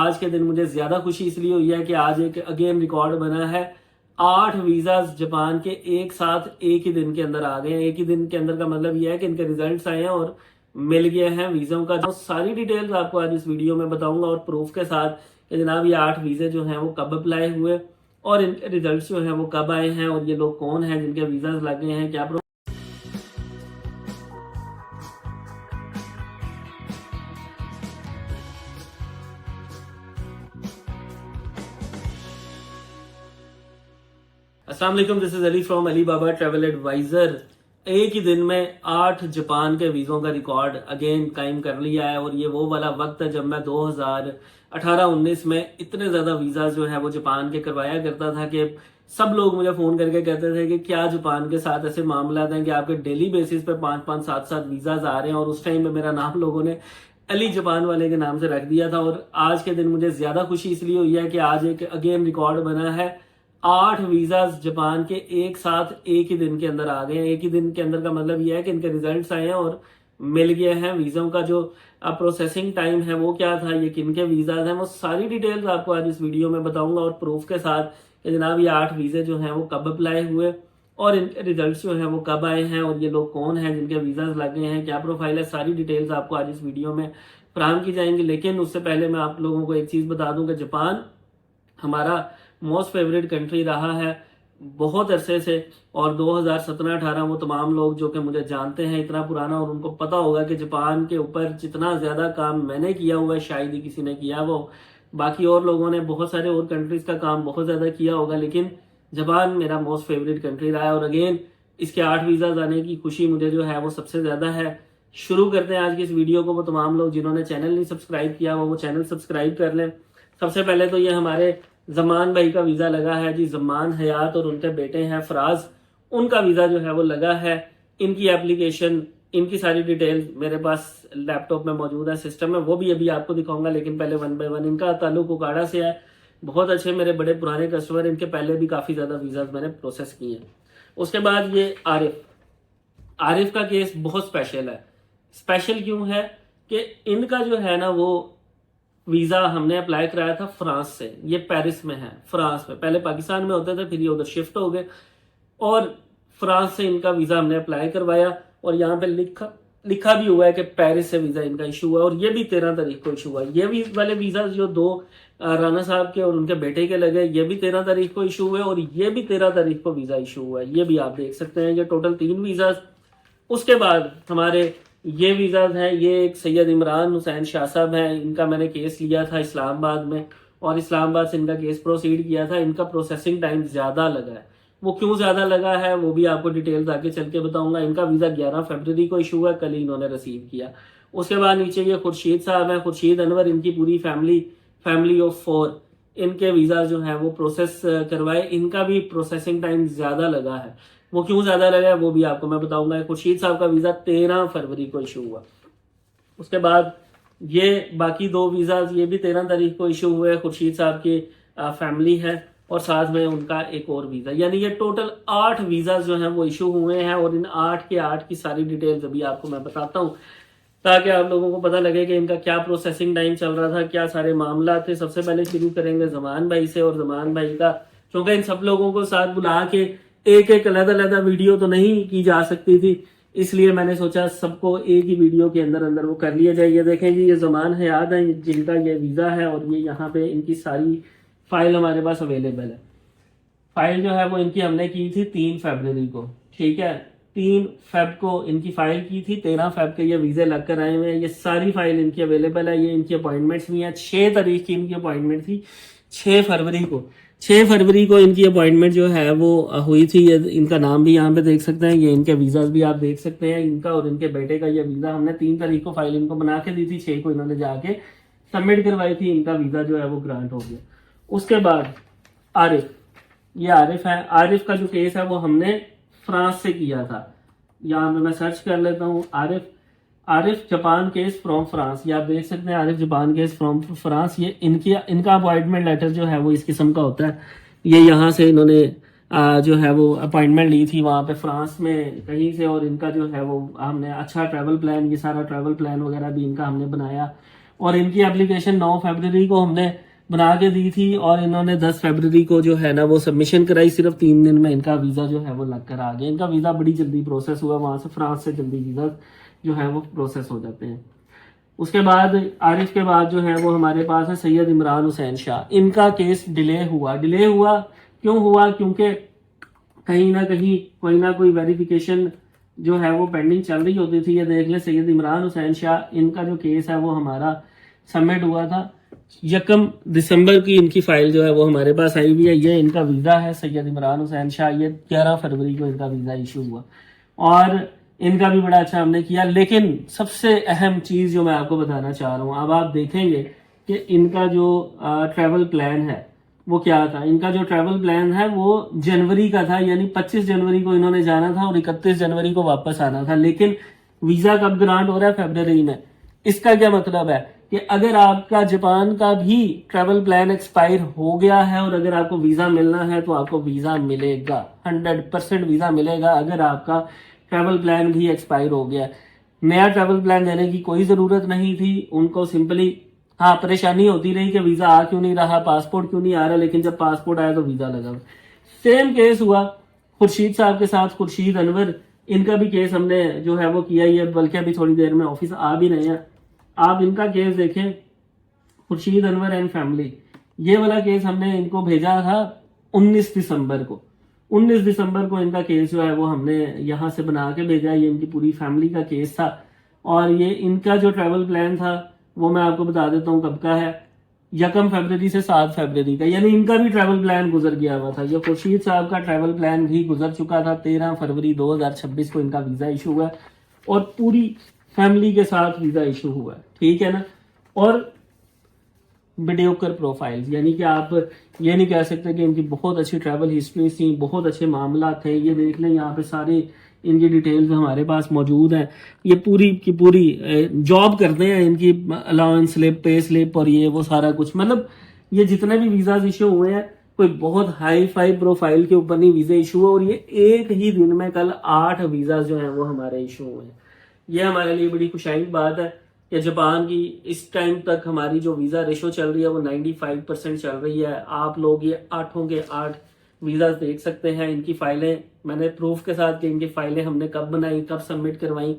आज के दिन मुझे ज्यादा खुशी इसलिए हुई है कि आज एक अगेन रिकॉर्ड बना है। 8 वीजाज जापान के एक साथ एक ही दिन के अंदर आ गए हैं। एक ही दिन के अंदर का मतलब यह है कि इनके रिजल्ट्स आए हैं और मिल गए हैं वीजों का। जो सारी डिटेल्स आपको आज इस वीडियो में बताऊंगा और प्रूफ के साथ कि जनाब ये 8 वीजे जो हैं वो कब अप्लाई हुए और इनके रिजल्ट्स जो हैं वो कब आए हैं और ये लोग कौन हैं जिनके वीजाज लग गए हैं, क्या अस्सलाम वालेकुम, this is Ali from Ali Baba travel adviser. एक ही दिन में 8 जापान के वीज़ों का रिकॉर्ड अगेन कायम कर लिया है और ये वो वाला वक्त है जब मैं 2018-19 में इतने ज़्यादा वीज़ा जो है वो जापान के करवाया करता था कि सब लोग मुझे फ़ोन करके कहते थे कि क्या जापान के साथ ऐसे मामला हैं कि आपके डेली बेसिस पे 5-5 7-7 वीज़ाज आ रहे हैं। और उस टाइम में मेरा नाम लोगों ने अली जापान वाले के नाम से रख दिया था। और आज के दिन मुझे ज़्यादा खुशी इसलिए हुई है कि आज एक अगेन रिकॉर्ड बना है। 8 वीजाज जापान के एक साथ एक ही दिन के अंदर आ गए हैं। एक ही दिन के अंदर का मतलब यह है कि इनके रिजल्ट्स आए हैं और मिल गए हैं। वीजों का जो प्रोसेसिंग टाइम है वो क्या था, ये किन के वीजाज हैं, वो सारी डिटेल्स आपको आज इस वीडियो में बताऊंगा और प्रूफ के साथ कि जनाब ये 8 वीजे जो हैं वो कब अप्लाई हुए और इनके रिजल्ट्स जो हैं वो कब आए हैं और ये लोग कौन हैं जिनके वीजाज लग गए हैं, क्या प्रोफाइल है, सारी डिटेल्स आपको आज इस वीडियो में फराहम की जाएंगी। लेकिन उससे पहले मैं आप लोगों को एक चीज बता दूं कि जापान हमारा मोस्ट फेवरेट कंट्री रहा है बहुत अरसे से। और 2017-18 वो तमाम लोग जो कि मुझे जानते हैं इतना पुराना, और उनको पता होगा कि जापान के ऊपर जितना ज्यादा काम मैंने किया हुआ है शायद ही किसी ने किया वो। बाकी और लोगों ने बहुत सारे और कंट्रीज का काम बहुत ज्यादा किया होगा, लेकिन जापान मेरा मोस्ट फेवरेट कंट्री रहा है। और अगेन इसके 8 वीजा आने की खुशी मुझे जो है वो सबसे ज्यादा है। शुरू करते हैं आज की इस वीडियो को। वो तमाम लोग जिन्होंने चैनल नहीं सब्सक्राइब किया वो चैनल सब्सक्राइब कर लें। सबसे पहले तो ये हमारे जमान भाई का वीजा लगा है जी, जमान हयात और उनके बेटे हैं फराज, उनका वीजा जो है वो लगा है। इनकी एप्लीकेशन, इनकी सारी डिटेल मेरे पास लैपटॉप में मौजूद है, सिस्टम में, वो भी अभी आपको दिखाऊंगा। लेकिन पहले 1 बाय 1 इनका ताल्लुक उकाड़ा से है। बहुत अच्छे मेरे बड़े पुराने कस्टमर, इनके पहले भी काफी ज्यादा वीजा मैंने प्रोसेस किए हैं। उसके बाद ये आरिफ का केस बहुत स्पेशल है। स्पेशल क्यों है कि इनका जो है ना वो वीजा हमने अप्लाई कराया था फ्रांस से। ये पेरिस में है, फ्रांस में। पहले पाकिस्तान में होते थे, फिर ये उधर शिफ्ट हो गए और फ्रांस से इनका वीजा हमने अप्लाई करवाया। और यहाँ पे लिखा भी हुआ है कि पेरिस से वीजा इनका इशू हुआ और ये भी 13 तारीख को इशू हुआ। ये भी वाले वीजा जो 2 राना साहब के और उनके बेटे के लगे, ये भी 13 तारीख को इशू हुए और ये भी 13 तारीख को वीजा इशू हुआ है। ये भी आप देख सकते हैं, ये टोटल 3 वीजा। उसके बाद हमारे ये वीजाज हैं। ये एक सैयद इमरान हुसैन शाह साहब हैं, इनका मैंने केस लिया था इस्लामाबाद में और इस्लामाबाद से इनका केस प्रोसीड किया था। इनका प्रोसेसिंग टाइम ज्यादा लगा है। वो क्यों ज्यादा लगा है वो भी आपको डिटेल्स आगे चल के बताऊंगा। इनका वीजा 11 फरवरी को इशू हुआ, कल ही इन्होंने रिसीव किया। उसके बाद नीचे ये खुर्शीद साहब हैं, खुर्शीद अनवर, इनकी पूरी फैमिली ऑफ 4, इनके वीजा जो है वो प्रोसेस करवाए। इनका भी प्रोसेसिंग टाइम ज्यादा लगा है। वो क्यों ज्यादा लगा है वो भी आपको मैं बताऊंगा। खुर्शीद साहब का वीजा 13 फरवरी को इशू हुआ। उसके बाद ये बाकी 2 वीजा ये भी 13 तारीख को इशू हुए। खुर्शीद साहब की फैमिली है और साथ में उनका एक और वीजा, यानी ये टोटल 8 वीजा जो हैं वो इशू हुए हैं। और इन 8 के 8 की सारी डिटेल्स अभी आपको मैं बताता हूँ ताकि आप लोगों को पता लगे कि इनका क्या प्रोसेसिंग टाइम चल रहा था, क्या सारे मामला थे। सबसे पहले शुरू करेंगे जमान भाई से। और जमान भाई का, क्योंकि इन सब लोगों को साथ बुला के एक एक अलग वीडियो तो नहीं की जा सकती थी, इसलिए मैंने सोचा सबको एक ही वीडियो के अंदर वो कर लिया जाए। ये देखें जी, ये जमान हयात है जिनका ये वीजा है और ये यहाँ पे इनकी सारी फाइल हमारे पास अवेलेबल है। फाइल जो है वो इनकी हमने की थी 3 फरवरी को, ठीक है। 3 फेब को इनकी फाइल की थी, 13 फेब के ये वीजे लग कर आए हुए हैं। ये सारी फाइल इनकी अवेलेबल है। ये इनकी अपॉइंटमेंट्स भी है। 6 तारीख की इनकी अपॉइंटमेंट थी, 6 फरवरी को इनकी अपॉइंटमेंट जो है वो हुई थी। ये इनका नाम भी यहाँ पे देख सकते हैं, ये इनके वीजा भी आप देख सकते हैं। इनका और इनके बेटे का ये वीजा हमने 3 तारीख को फाइल इनको बना के दी थी, 6 को इन्होंने जाके सबमिट करवाई थी। इनका वीजा जो है वो ग्रांट हो गया। उसके बाद आरिफ, ये आरिफ है। आरिफ का जो केस है वो हमने फ्रांस से किया था। यहाँ पे मैं सर्च कर लेता हूँ, Arif Japan case from France. ये आप देख सकते हैं, Arif Japan case from France. ये इनका अपॉइंटमेंट लेटर जो है वो इस किस्म का होता है। ये यहाँ से इन्होंने जो है वो अपॉइंटमेंट ली थी वहाँ पे फ्रांस में कहीं से। और इनका जो है वो हमने अच्छा ट्रैवल प्लान, ये सारा ट्रैवल प्लान वगैरह भी इनका हमने बनाया। और इनकी एप्लीकेशन 9 फरवरी को हमने बना के दी थी और इन्होंने 10 फरवरी को जो है ना वो सबमिशन कराई। सिर्फ 3 दिन में इनका वीज़ा जो है वो लग कर आ गया। इनका वीज़ा बड़ी जल्दी प्रोसेस हुआ, वहाँ से फ्रांस से जल्दी वीज़ा जो है वो प्रोसेस हो जाते हैं। उसके बाद आरिफ के बाद जो है वो हमारे पास है सैयद इमरान हुसैन शाह। इनका केस डिले हुआ क्यों हुआ? क्योंकि कहीं ना कहीं कोई ना कोई वेरिफिकेशन जो है वो पेंडिंग चल रही होती थी। ये देख ले, सैयद इमरान हुसैन शाह, इनका जो केस है वो हमारा सबमिट हुआ था 1 दिसंबर की। इनकी फाइल जो है वो हमारे पास आई हुई है। ये इनका वीज़ा है सैयद इमरान हुसैन शाह। ये 11 फरवरी को इनका वीज़ा इशू हुआ और इनका भी बड़ा अच्छा हमने किया। लेकिन सबसे अहम चीज़ जो मैं आपको बताना चाह रहा हूँ, अब आप देखेंगे कि इनका जो ट्रैवल प्लान है वो क्या था। इनका जो ट्रैवल प्लान है वो जनवरी का था, यानी 25 जनवरी को इन्होंने जाना था और 31 जनवरी को वापस आना था। लेकिन वीज़ा कब ग्रांट हो रहा है? फरवरी में। इसका क्या मतलब है कि अगर आपका जापान का भी ट्रैवल प्लान एक्सपायर हो गया है और अगर आपको वीज़ा मिलना है तो आपको वीज़ा मिलेगा, 100% वीज़ा मिलेगा। अगर आपका ट्रैवल प्लान भी एक्सपायर हो गया, नया ट्रैवल प्लान देने की कोई ज़रूरत नहीं थी उनको। सिंपली हाँ, परेशानी होती रही कि वीज़ा आ क्यों नहीं रहा, पासपोर्ट क्यों नहीं आ रहा, लेकिन जब पासपोर्ट आया तो वीज़ा लगा। सेम केस हुआ खुर्शीद साहब के साथ, खुर्शीद अनवर। इनका भी केस हमने जो है वो किया ही है, बल्कि अभी थोड़ी देर में ऑफिस आ भी रहे हैं। आप इनका केस देखें, खुर्शीद अनवर एंड फैमिली, ये वाला केस हमने इनको भेजा था 19 दिसंबर को। 19 दिसंबर को इनका केस जो है वो हमने यहाँ से बना के भेजा। ये इनकी पूरी फैमिली का केस था और ये इनका जो ट्रैवल प्लान था वो मैं आपको बता देता हूँ कब का है, 1 फरवरी से 7 फरवरी का। यानी इनका भी ट्रैवल प्लान गुजर गया हुआ था। ये खुर्शीद साहब का ट्रैवल प्लान भी गुजर चुका था। 13 फरवरी 2026 को इनका वीज़ा इशू हुआ और पूरी फैमिली के साथ वीज़ा इशू हुआ, ठीक है ना। और मीडियोकर प्रोफाइल्स, यानी कि आप ये नहीं कह सकते कि इनकी बहुत अच्छी ट्रैवल हिस्ट्री थी, बहुत अच्छे मामला थे। ये देख लें, यहाँ पे सारी इनकी डिटेल्स हमारे पास मौजूद हैं। ये पूरी की पूरी जॉब करते हैं, इनकी अलाउंस स्लिप, पे स्लिप और ये वो सारा कुछ। मतलब ये जितने भी वीज़ाज इशू हुए हैं कोई बहुत हाई फाई प्रोफाइल के ऊपर नहीं वीज़ा इशू हुआ। और ये एक ही दिन में कल 8 वीज़ा जो हैं वो हमारे इशू हुए हैं। ये हमारे लिए बड़ी खुशाइन बात है कि जापान की इस टाइम तक हमारी जो वीज़ा रेशो चल रही है वो 95% चल रही है। आप लोग ये 8 के 8 वीज़ा देख सकते हैं। इनकी फाइलें मैंने प्रूफ के साथ कि इनकी फाइलें हमने कब बनाई, कब सबमिट करवाई।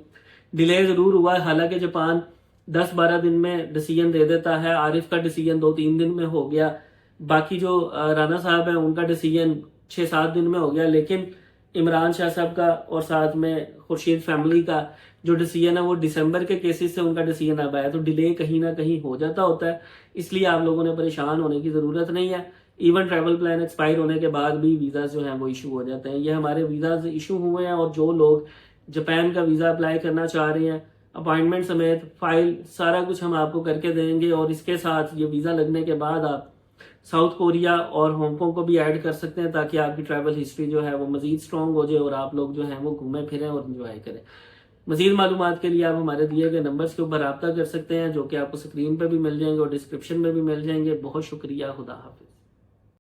डिले ज़रूर हुआ है, हालांकि जापान 10-12 दिन में डिसीजन दे देता है। आरिफ का डिसीजन 2-3 दिन में हो गया। बाकी जो राना साहब हैं उनका डिसीजन 6-7 दिन में हो गया। लेकिन इमरान शाह साहब का और साथ में खुर्शीद फैमिली का जो डिसीजन है वो दिसंबर के केसेस से उनका डिसीजन अब आया, तो डिले कहीं ना कहीं हो जाता होता है। इसलिए आप लोगों ने परेशान होने की ज़रूरत नहीं है। इवन ट्रैवल प्लान एक्सपायर होने के बाद भी वीज़ा जो है वो इशू हो जाते हैं। ये हमारे वीज़ा इशू हुए हैं और जो लोग जापान का वीज़ा अप्लाई करना चाह रहे हैं, अपॉइंटमेंट समेत फाइल सारा कुछ हम आपको करके देंगे। और इसके साथ ये वीज़ा लगने के बाद आप साउथ कोरिया और हांगकांग को भी ऐड कर सकते हैं, ताकि आपकी ट्रैवल हिस्ट्री जो है वो मजीद स्ट्रॉन्ग हो जाए और आप लोग जो है वो घूमें फिरें और इंजॉय करें। मजीद मालूमात के लिए आप हमारे दिए गए नंबर्स के ऊपर रब्ता कर सकते हैं, जो कि आपको स्क्रीन पर भी मिल जाएंगे और डिस्क्रिप्शन में भी मिल जाएंगे। बहुत शुक्रिया, खुदा हाफिज़।